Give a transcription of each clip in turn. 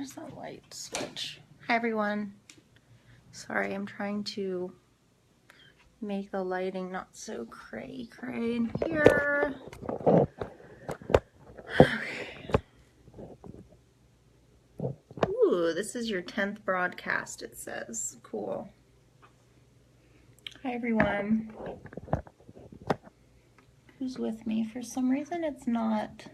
Where's that light switch? Hi everyone. Sorry, I'm trying to make the lighting not so cray in here. Okay. Ooh, this is your 10th broadcast, it says. Cool. Hi everyone. Who's with me? For some reason it's not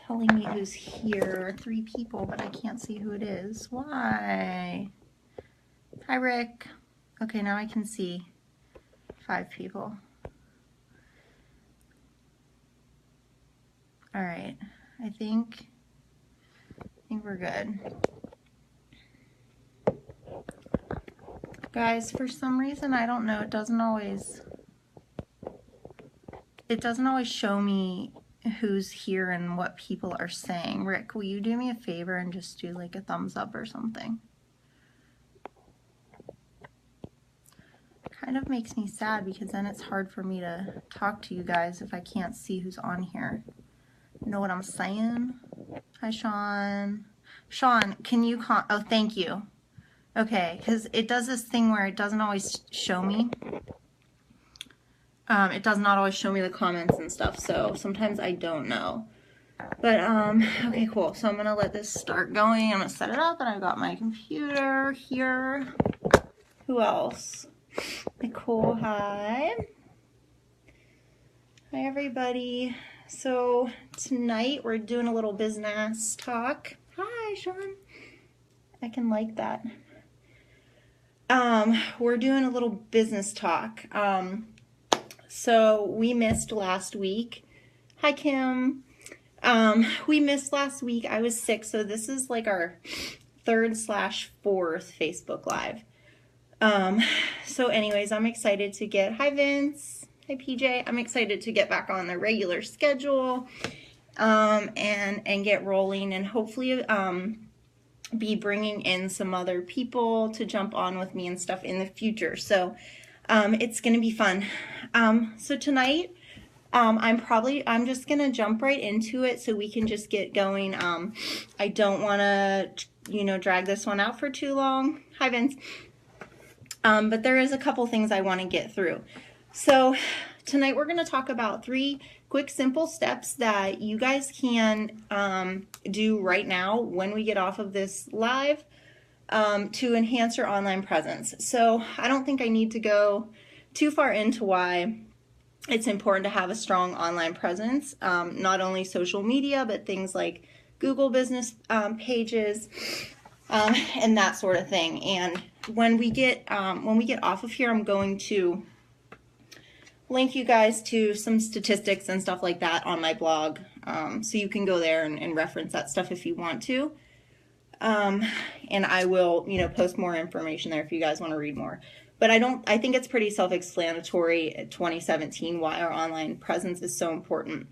telling me who's here. 3 people, but I can't see who it is. Why? Hi Rick. Okay, now I can see 5 people. All right, I think we're good. Guys, for some reason, I don't know, it doesn't always show me who's here and what people are saying. Rick, will you do me a favor and just do like a thumbs up or something? Kind of makes me sad because then it's hard for me to talk to you guys if I can't see who's on here. You know what I'm saying? Hi, Sean. Sean, can you oh, thank you. Okay, because it does this thing where it doesn't always show me. It does not always show me the comments and stuff, so sometimes I don't know. But, okay, cool. So I'm going to let this start going. I'm going to set it up, and I've got my computer here. Who else? Nicole, hi. Hi, everybody. So tonight we're doing a little business talk. Hi, Sean. I can like that. We're doing a little business talk. So we missed last week. Hi, Kim. We missed last week. I was sick, so this is like our 3rd/4th Facebook Live. So anyways, I'm excited to get, hi Vince, hi PJ, I'm excited to get back on the regular schedule, and get rolling, and hopefully, be bringing in some other people to jump on with me and stuff in the future. So, it's going to be fun. So tonight, I'm just going to jump right into it so we can just get going. I don't want to, drag this one out for too long. Hi Vince. But there is a couple things I want to get through. So tonight we're going to talk about 3 quick, simple steps that you guys can do right now when we get off of this live to enhance your online presence. So I don't think I need to go too far into why it's important to have a strong online presence, not only social media, but things like Google business pages and that sort of thing. And when we get off of here, I'm going to link you guys to some statistics and stuff like that on my blog, so you can go there and reference that stuff if you want to. And I will, post more information there if you guys want to read more. But I think it's pretty self-explanatory at 2017 why our online presence is so important.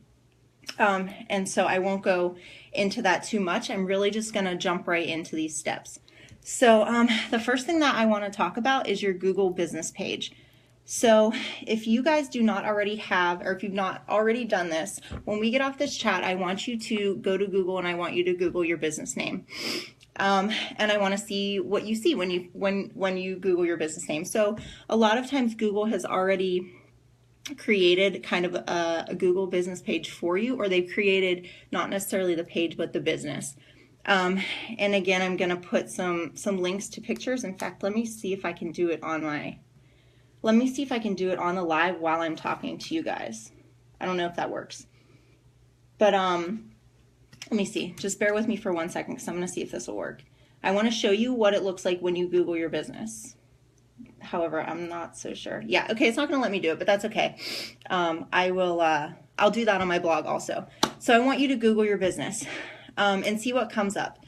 And so I won't go into that too much. I'm really just going to jump right into these steps. So the first thing that I want to talk about is your Google business page. So if you guys do not already have, or if you've not already done this, when we get off this chat, I want you to go to Google and I want you to Google your business name. And I want to see what you see when you Google your business name. So a lot of times Google has already created kind of a Google business page for you, or they've created not necessarily the page, but the business. And again, I'm going to put some links to pictures. In fact, let me see if I can do it on the live while I'm talking to you guys. I don't know if that works. But let me see. Just bear with me for 1 second because I'm going to see if this will work. I want to show you what it looks like when you Google your business. However, I'm not so sure. Yeah, okay, it's not going to let me do it, but that's okay. I'll do that on my blog also. So I want you to Google your business and see what comes up.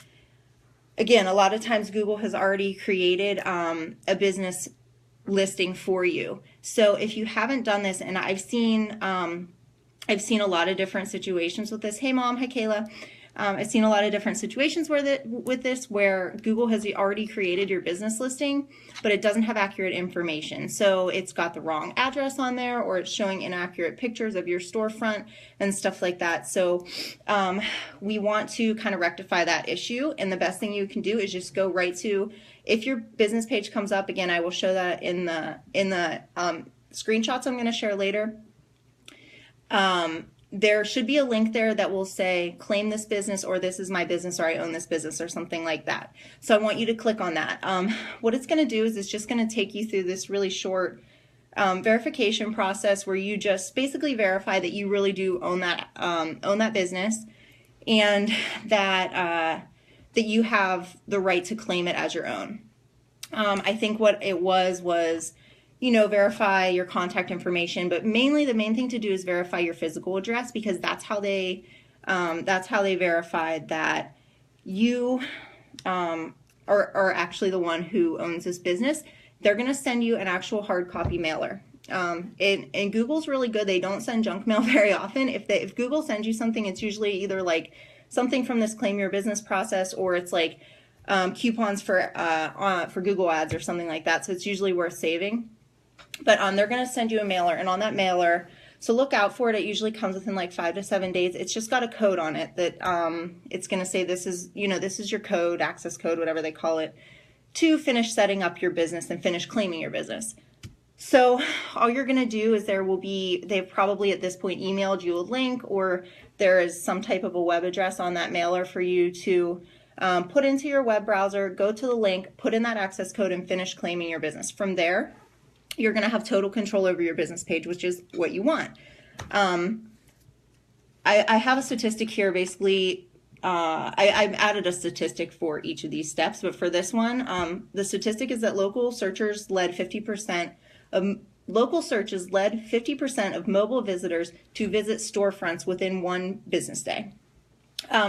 Again, a lot of times Google has already created a business listing for you. So if you haven't done this, and I've seen a lot of different situations with this. Hey mom, hi Kayla. I've seen a lot of different situations with this where Google has already created your business listing, but it doesn't have accurate information. So it's got the wrong address on there, or it's showing inaccurate pictures of your storefront and stuff like that. So we want to kind of rectify that issue. And the best thing you can do is just go right to, if your business page comes up, again, I will show that in the screenshots I'm going to share later. There should be a link there that will say claim this business, or this is my business, or I own this business, or something like that. So I want you to click on that. What it's going to do is it's just going to take you through this really short verification process where you just basically verify that you really do own that business, and that you have the right to claim it as your own. I think what it was, you know, verify your contact information, but mainly the main thing to do is verify your physical address, because that's how they verified that you are actually the one who owns this business. They're going to send you an actual hard copy mailer. And Google's really good. They don't send junk mail very often. If Google sends you something, it's usually either like something from this Claim Your Business process, or it's like coupons for Google Ads or something like that. So it's usually worth saving. But they're going to send you a mailer, and on that mailer, so look out for it. It usually comes within like 5 to 7 days. It's just got a code on it that it's going to say this is your code, access code, whatever they call it, to finish setting up your business and finish claiming your business. So all you're going to do is they've probably at this point emailed you a link, or there is some type of a web address on that mailer for you to put into your web browser, go to the link, put in that access code, and finish claiming your business. From there, you're going to have total control over your business page, which is what you want. I have a statistic here. Basically, I've added a statistic for each of these steps, but for this one, the statistic is that local searches led 50% of mobile visitors to visit storefronts within one business day.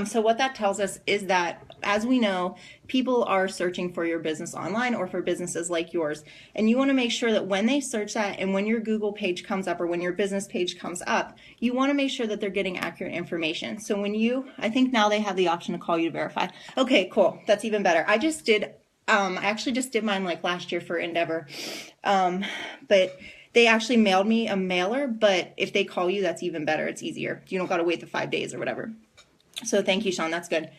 So what that tells us is that, as we know, people are searching for your business online, or for businesses like yours. And you want to make sure that when they search that, and when your Google page comes up, or when your business page comes up, you want to make sure that they're getting accurate information. So I think now they have the option to call you to verify. Okay, cool. That's even better. I actually just did mine like last year for Endeavor. But they actually mailed me a mailer, but if they call you, that's even better. It's easier. You don't got to wait the 5 days or whatever. So thank you, Sean. That's good.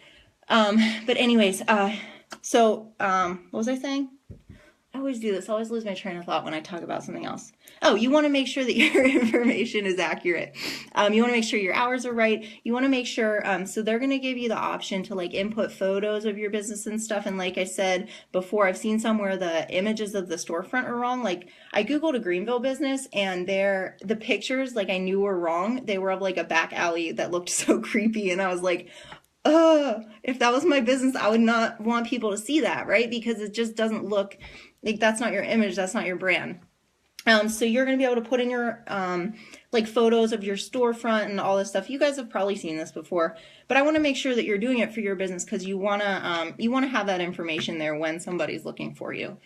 But anyways, what was I saying? I always do this. I always lose my train of thought when I talk about something else. Oh, you want to make sure that your information is accurate. You want to make sure your hours are right. You want to make sure, so they're going to give you the option to like input photos of your business and stuff. And like I said before, I've seen some where the images of the storefront are wrong. Like I Googled a Greenville business, and the pictures, like I knew were wrong. They were of like a back alley that looked so creepy. And I was like, if that was my business, I would not want people to see that, right? Because it just doesn't look like, that's not your image, that's not your brand. So you're going to be able to put in your like photos of your storefront and all this stuff. You guys have probably seen this before, but I want to make sure that you're doing it for your business, because you want to have that information there when somebody's looking for you.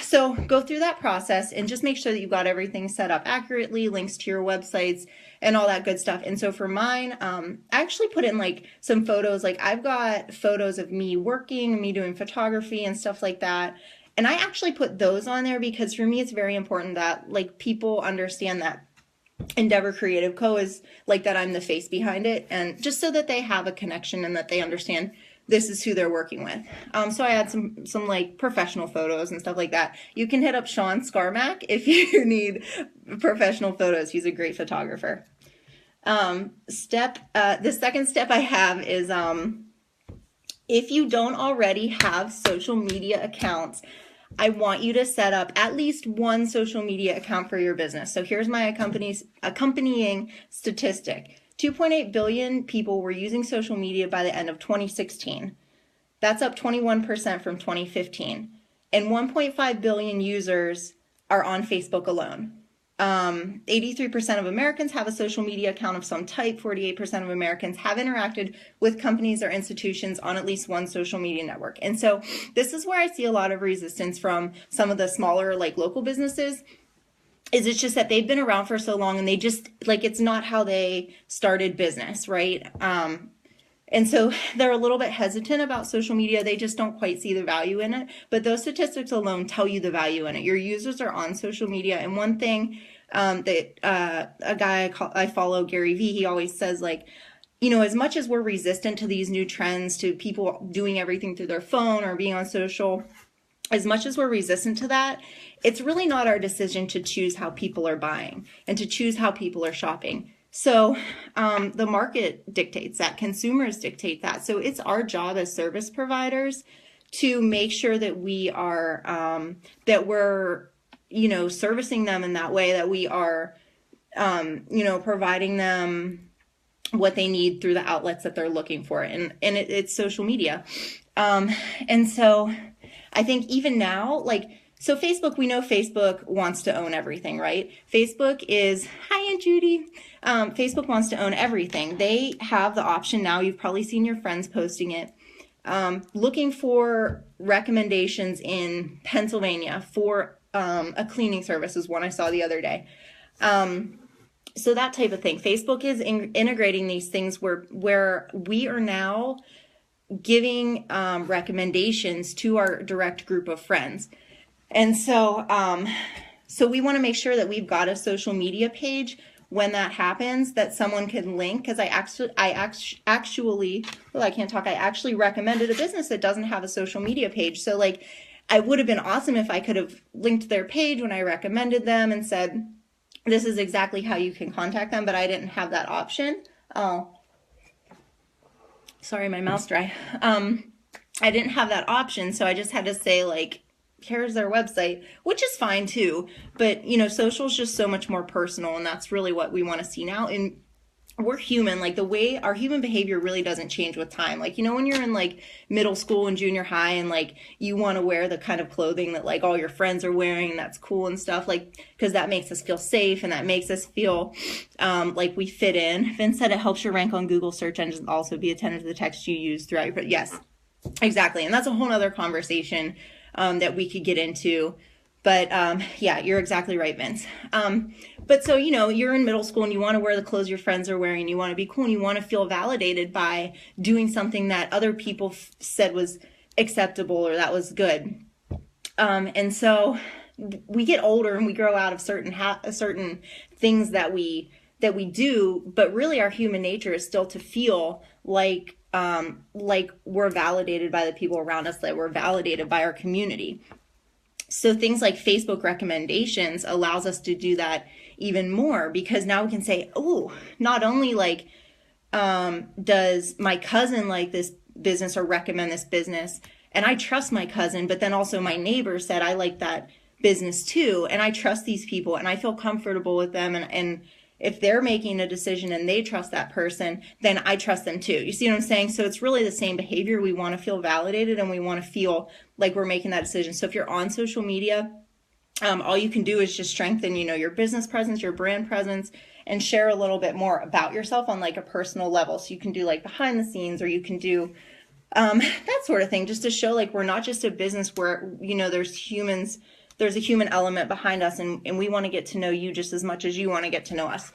So go through that process and just make sure that you've got everything set up accurately, links to your websites and all that good stuff. And so for mine, I actually put in like some photos. Like I've got photos of me working, me doing photography and stuff like that. And I actually put those on there because for me, it's very important that like people understand that Endeavor Creative Co. is like that I'm the face behind it, and just so that they have a connection and that they understand this is who they're working with. So I had some like professional photos and stuff like that. You can hit up Sean Scarmack if you need professional photos. He's a great photographer. The second step I have is if you don't already have social media accounts, I want you to set up at least one social media account for your business. So here's my accompanying statistic. 2.8 billion people were using social media by the end of 2016. That's up 21% from 2015. And 1.5 billion users are on Facebook alone. 83% of Americans have a social media account of some type. 48% of Americans have interacted with companies or institutions on at least one social media network. And so this is where I see a lot of resistance from some of the smaller like local businesses. It's just that they've been around for so long and they just like, it's not how they started business, right? And And so they're a little bit hesitant about social media. They just don't quite see the value in it. But those statistics alone tell you the value in it. Your users are on social media. And one thing that a guy I follow, Gary Vee, he always says, like, you know, as much as we're resistant to these new trends, to people doing everything through their phone or being on social, as much as we're resistant to that, it's really not our decision to choose how people are buying and to choose how people are shopping. So the market dictates that, consumers dictate that. So it's our job as service providers to make sure that we are, that we're, you know, servicing them in that way, that we are, you know, providing them what they need through the outlets that they're looking for. And it's social media. And so I think even now, like, so Facebook, we know Facebook wants to own everything, right? Facebook is, hi, Aunt Judy. Facebook wants to own everything. They have the option now, you've probably seen your friends posting it, looking for recommendations in Pennsylvania for a cleaning service is one I saw the other day. So that type of thing. Facebook is integrating these things where we are now giving recommendations to our direct group of friends. And so so we want to make sure that we've got a social media page when that happens that someone can link, because I actually recommended a business that doesn't have a social media page. So like, I would have been awesome if I could have linked their page when I recommended them and said, this is exactly how you can contact them, but I didn't have that option. Oh, sorry, my mouth's dry. I didn't have that option, so I just had to say, like, here's their website, which is fine too. But, you know, social is just so much more personal, and that's really what we want to see now. And we're human, like the way our human behavior really doesn't change with time. Like, you know, when you're in like middle school and junior high and like you want to wear the kind of clothing that like all your friends are wearing, and that's cool and stuff, like, because that makes us feel safe and that makes us feel like we fit in. Vince said it helps your rank on Google search engines, also be attentive to the text you use throughout your, yes, exactly. And that's a whole nother conversation that we could get into. But yeah, you're exactly right, Vince. But so, you know, you're in middle school and you want to wear the clothes your friends are wearing. You want to be cool and you want to feel validated by doing something that other people said was acceptable or that was good. And so we get older and we grow out of certain things that we do, but really our human nature is still to feel like we're validated by the people around us, that we're validated by our community. So things like Facebook recommendations allows us to do that even more, because now we can say, oh, not only like, does my cousin like this business or recommend this business, and I trust my cousin, but then also my neighbor said I like that business too, and I trust these people and I feel comfortable with them, and if they're making a decision and they trust that person, then I trust them too. You see what I'm saying? So it's really the same behavior. We want to feel validated and we want to feel like we're making that decision. So if you're on social media, all you can do is just strengthen, you know, your business presence, your brand presence, and share a little bit more about yourself on like a personal level. So you can do like behind the scenes, or you can do that sort of thing, just to show like we're not just a business where, you know, there's a human element behind us, and we want to get to know you just as much as you want to get to know us.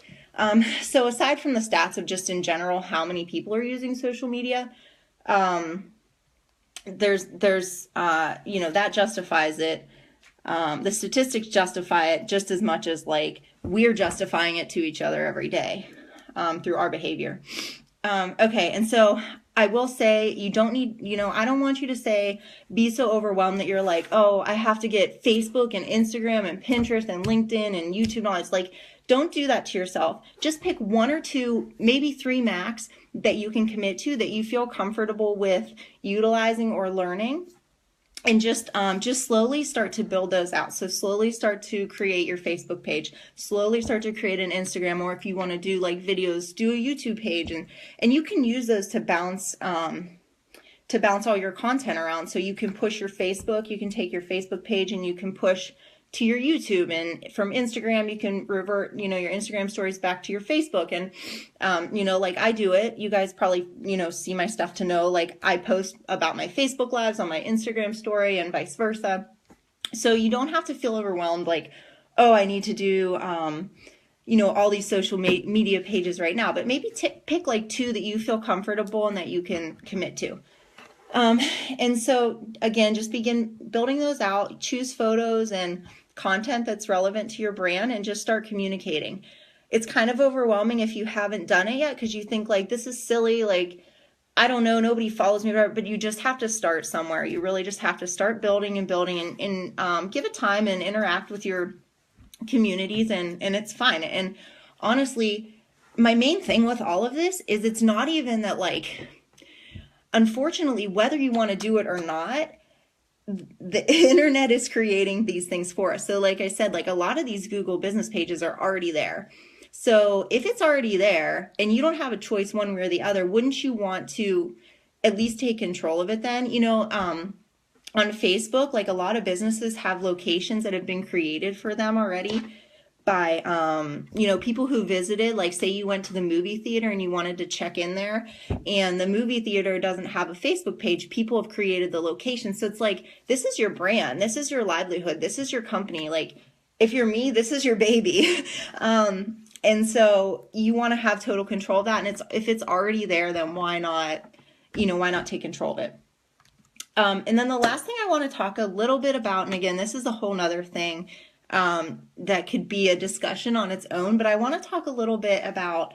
So aside from the stats of just in general how many people are using social media, there's you know, that justifies it. The statistics justify it just as much as like we're justifying it to each other every day through our behavior. Okay, and so I will say, you don't need, you know, I don't want you to say, be so overwhelmed that you're like, oh, I have to get Facebook and Instagram and Pinterest and LinkedIn and YouTube and all. It's like, don't do that to yourself. Just pick 1 or 2, maybe 3 max that you can commit to, that you feel comfortable with utilizing or learning. And just slowly start to build those out. So slowly start to create your Facebook page, slowly start to create an Instagram, or if you want to do like videos, do a YouTube page, and you can use those to bounce all your content around. So you can push your Facebook, you can take your Facebook page and you can push to your YouTube, and from Instagram you can revert, you know, your Instagram stories back to your Facebook. And you know, like I do it, you guys probably, you know, see my stuff to know, like I post about my Facebook lives on my Instagram story and vice versa. So you don't have to feel overwhelmed like, oh, I need to do all these social media pages right now, but maybe pick like 2 that you feel comfortable and that you can commit to. And so again, just begin building those out, choose photos and content that's relevant to your brand, and just start communicating. It's kind of overwhelming if you haven't done it yet, because you think like, this is silly, like, I don't know, nobody follows me, but you just have to start somewhere. You really just have to start building and give it time and interact with your communities, and it's fine. And honestly, my main thing with all of this is it's not even that, like, unfortunately, whether you want to do it or not, the internet is creating these things for us. So like I said, like a lot of these Google business pages are already there. So if it's already there and you don't have a choice one way or the other, wouldn't you want to at least take control of it then? On Facebook, like a lot of businesses have locations that have been created for them already by people who visited. Like, say you went to the movie theater and you wanted to check in there, and the movie theater doesn't have a Facebook page. People have created the location. So it's like, this is your brand, this is your livelihood, this is your company. Like, if you're me, this is your baby. And so you want to have total control of that. And if it's already there, then why not take control of it? And then the last thing I want to talk a little bit about, and again, this is a whole nother thing that could be a discussion on its own, but I want to talk a little bit about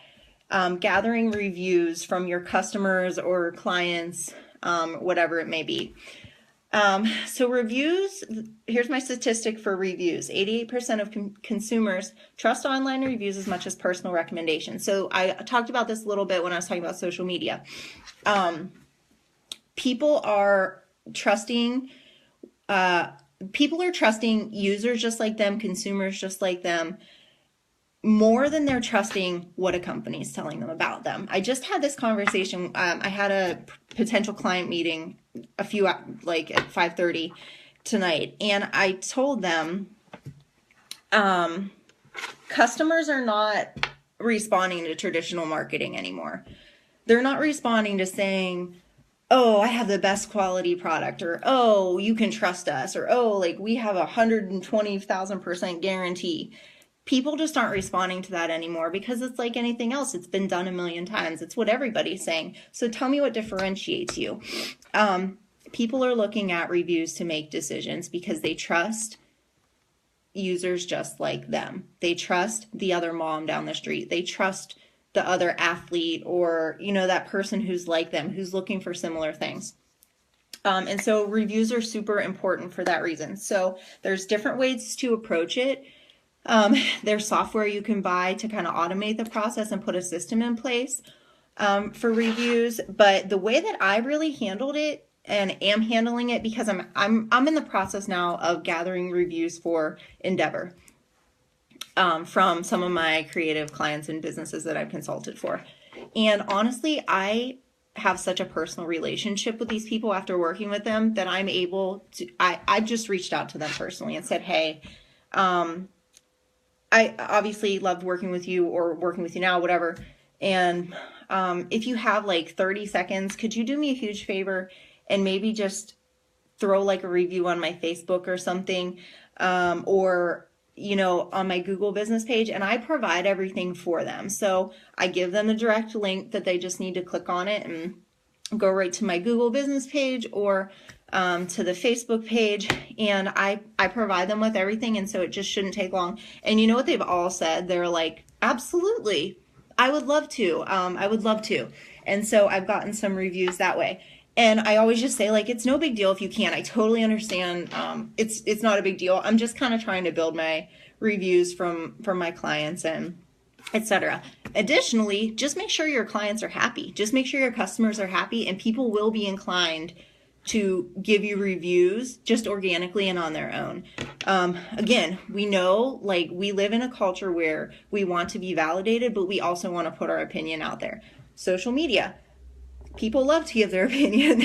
gathering reviews from your customers or clients, whatever it may be. So reviews, here's my statistic for reviews. 88% of consumers trust online reviews as much as personal recommendations. So I talked about this a little bit when I was talking about social media. People are trusting users just like them, consumers just like them, more than they're trusting what a company is telling them about them. I just had this conversation. I had a potential client meeting at 5:30 tonight, and I told them customers are not responding to traditional marketing anymore. They're not responding to saying, oh, I have the best quality product, or, oh, you can trust us, or, oh, like, we have 120,000% guarantee. People just aren't responding to that anymore, because it's like anything else. It's been done a million times. It's what everybody's saying. So tell me what differentiates you. People are looking at reviews to make decisions because they trust users just like them. They trust the other mom down the street. They trust the other athlete, or that person who's like them, who's looking for similar things. And so reviews are super important for that reason. So there's different ways to approach it. There's software you can buy to kind of automate the process and put a system in place for reviews. But the way that I really handled it and am handling it, because I'm in the process now of gathering reviews for Endeavor. From some of my creative clients and businesses that I've consulted for. And honestly, I have such a personal relationship with these people after working with them that I'm able to, I just reached out to them personally and said, hey, I obviously loved working with you, or working with you now, whatever. And if you have like 30 seconds, could you do me a huge favor and maybe just throw like a review on my Facebook or something, or on my Google business page, and I provide everything for them. So I give them the direct link that they just need to click on it and go right to my Google business page, or to the Facebook page, and I provide them with everything. And so it just shouldn't take long. And you know what they've all said? They're like, absolutely, I would love to. I would love to. And so I've gotten some reviews that way. And I always just say, like, it's no big deal if you can't. I totally understand. It's not a big deal. I'm just kind of trying to build my reviews from my clients and etc. Additionally, just make sure your clients are happy. Just make sure your customers are happy, and people will be inclined to give you reviews just organically and on their own. Again, we know, like, we live in a culture where we want to be validated, but we also want to put our opinion out there. Social media. People love to give their opinion,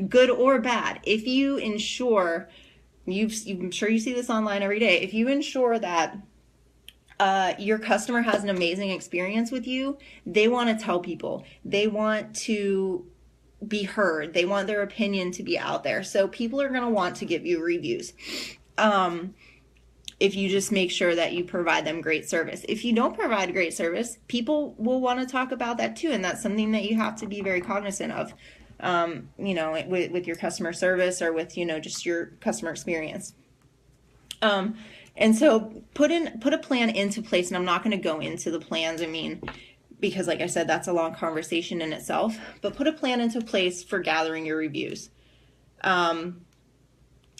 good or bad. If you ensure, I'm sure you see this online every day, if you ensure that your customer has an amazing experience with you, they want to tell people. They want to be heard. They want their opinion to be out there. So people are going to want to give you reviews. if you just make sure that you provide them great service. If you don't provide great service, people will want to talk about that too, and that's something that you have to be very cognizant of, you know, with your customer service or with, you know, just your customer experience. And so put a plan into place, and I'm not going to go into the plans, I mean, because like I said, that's a long conversation in itself, but put a plan into place for gathering your reviews.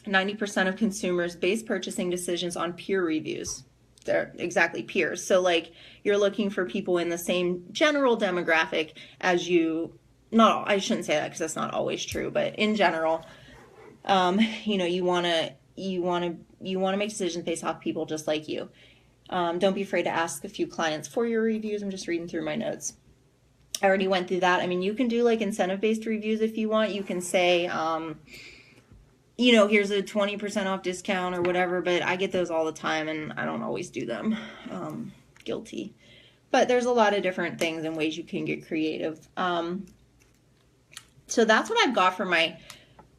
90% of consumers base purchasing decisions on peer reviews. They're exactly peers. So like you're looking for people in the same general demographic as you. Not, I shouldn't say that because that's not always true, but in general, you know, you want to make decisions based off people just like you. Don't be afraid to ask a few clients for your reviews. I'm just reading through my notes. I already went through that. I mean, you can do like incentive-based reviews if you want. You can say, you know, here's a 20% off discount or whatever, but I get those all the time and I don't always do them. Guilty. But there's a lot of different things and ways you can get creative. So that's what I've got for my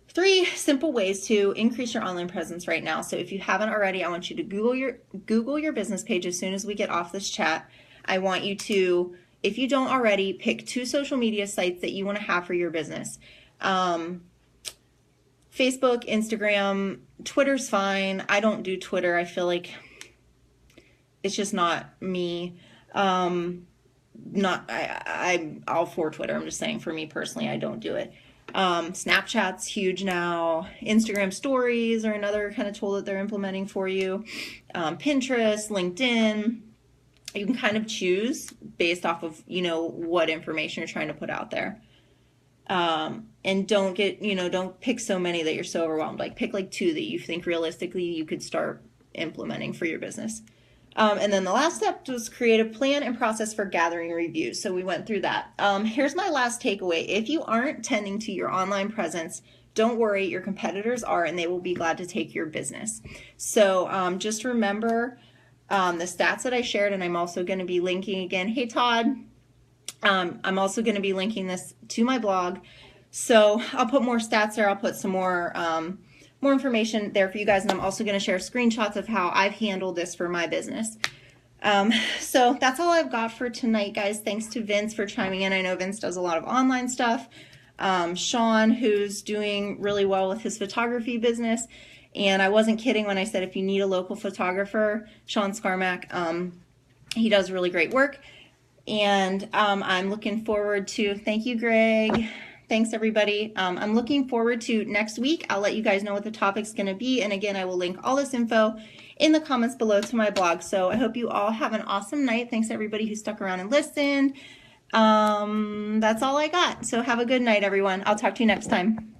3 simple ways to increase your online presence right now. So if you haven't already, I want you to Google your business page as soon as we get off this chat. I want you to, if you don't already, pick 2 social media sites that you want to have for your business. Facebook, Instagram, Twitter's fine. I don't do Twitter. I feel like it's just not me. I'm all for Twitter. I'm just saying for me personally, I don't do it. Snapchat's huge now. Instagram stories are another kind of tool that they're implementing for you. Pinterest, LinkedIn. You can kind of choose based off of, you know, what information you're trying to put out there. And don't get, you know, don't pick so many that you're so overwhelmed. Like pick like 2 that you think realistically you could start implementing for your business. And then the last step was create a plan and process for gathering reviews. So we went through that. Here's my last takeaway. If you aren't tending to your online presence, don't worry, your competitors are, and they will be glad to take your business. So just remember the stats that I shared, and I'm also going to be linking again. Hey, Todd. I'm also going to be linking this to my blog. So I'll put more stats there. I'll put some more information there for you guys. And I'm also going to share screenshots of how I've handled this for my business. So that's all I've got for tonight, guys. Thanks to Vince for chiming in. I know Vince does a lot of online stuff. Sean, who's doing really well with his photography business. And I wasn't kidding when I said if you need a local photographer, Sean Scarmack, he does really great work. And I'm looking forward to, thank you, Greg. Thanks, everybody. I'm looking forward to next week. I'll let you guys know what the topic's going to be. And again, I will link all this info in the comments below to my blog. So I hope you all have an awesome night. Thanks, everybody who stuck around and listened. That's all I got. So have a good night, everyone. I'll talk to you next time.